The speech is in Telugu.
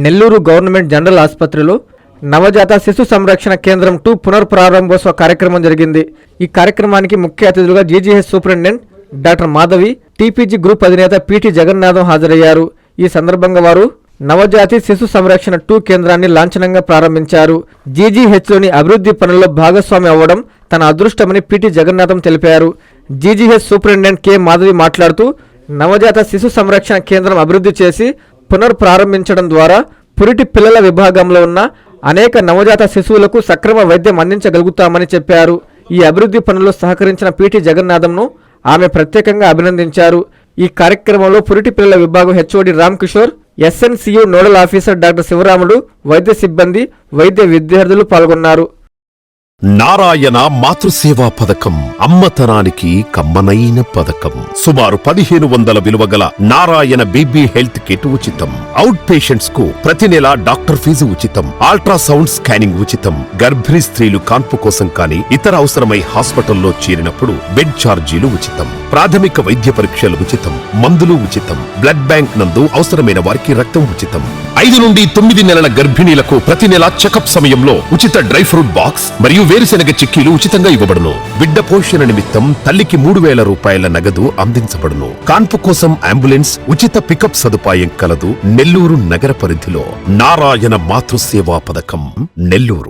నెల్లూరు గవర్నమెంట్ జనరల్ ఆసుపత్రిలో నవజాత శిశు సంరక్షణ కేంద్రం 2 పునఃప్రారంభోత్సవ కార్యక్రమం జరిగింది. ఈ కార్యక్రమానికి ముఖ్య అతిథులుగా GGH superintendent doctor Madhavi, TPG group అధినేత పీటీ జగన్నాథం హాజరయ్యారు. ఈ సందర్భంగా వారు నవజాతి శిశు సంరక్షణ 2 కేంద్రాన్ని లాంఛనంగా ప్రారంభించారు. జీజీహెచ్లోని అభివృద్ధి పనుల్లో భాగస్వామి అవ్వడం తన అదృష్టమని పీటీ జగన్నాథం తెలిపారు. జీజీహెచ్ సూపరింటెండెంట్ కె మాధవి మాట్లాడుతూ నవజాత శిశు సంరక్షణ కేంద్రం అభివృద్ధి చేసి పునఃప్రారంభించడం ద్వారా పురిటి పిల్లల విభాగంలో ఉన్న అనేక నవజాత శిశువులకు సక్రమ వైద్యం అందించగలుగుతామని చెప్పారు. ఈ అభివృద్ధి పనుల్లో సహకరించిన పీటీ జగన్నాథంను ఆమె ప్రత్యేకంగా అభినందించారు. ఈ కార్యక్రమంలో పురిటి పిల్లల విభాగం HOD Ram Kishore, SNCU nodal officer doctor Sivaramudu, వైద్య సిబ్బంది, వైద్య విద్యార్థులు పాల్గొన్నారు. నారాయణ మాతృసేవా పథకం అమ్మతనానికి కమ్మనైన పథకం. సుమారు 1500 విలువగల నారాయణ బీబీ హెల్త్ కిట్ ఉచితం. అవుట్ పేషెంట్స్ కు ప్రతి నెల డాక్టర్ ఫీజు ఉచితం. అల్ట్రాసౌండ్ స్కానింగ్ ఉచితం. గర్భిణీ స్త్రీలు కాన్పు కోసం కానీ ఇతర అవసరమై హాస్పిటల్లో చేరినప్పుడు బెడ్ ఛార్జీలు ఉచితం. ప్రాథమిక వైద్య పరీక్షలు ఉచితం. మందులు ఉచితం. బ్లడ్ బ్యాంక్ నందు అవసరమైన వారికి రక్తం ఉచితం. 5 నుండి 9 నెలల గర్భిణీలకు ప్రతి నెల చెకప్ సమయంలో ఉచిత డ్రై ఫ్రూట్ బాక్స్ మరియు వేరుశెనగ చిక్కీలు ఉచితంగా ఇవ్వబడును. బిడ్డ పోషణ నిమిత్తం తల్లికి 3000 రూపాయల నగదు అందించబడును. కాన్పు కోసం అంబులెన్స్, ఉచిత పికప్ సదుపాయం కలదు. నెల్లూరు నగర పరిధిలో నారాయణ మాతృసేవా పథకం, నెల్లూరు.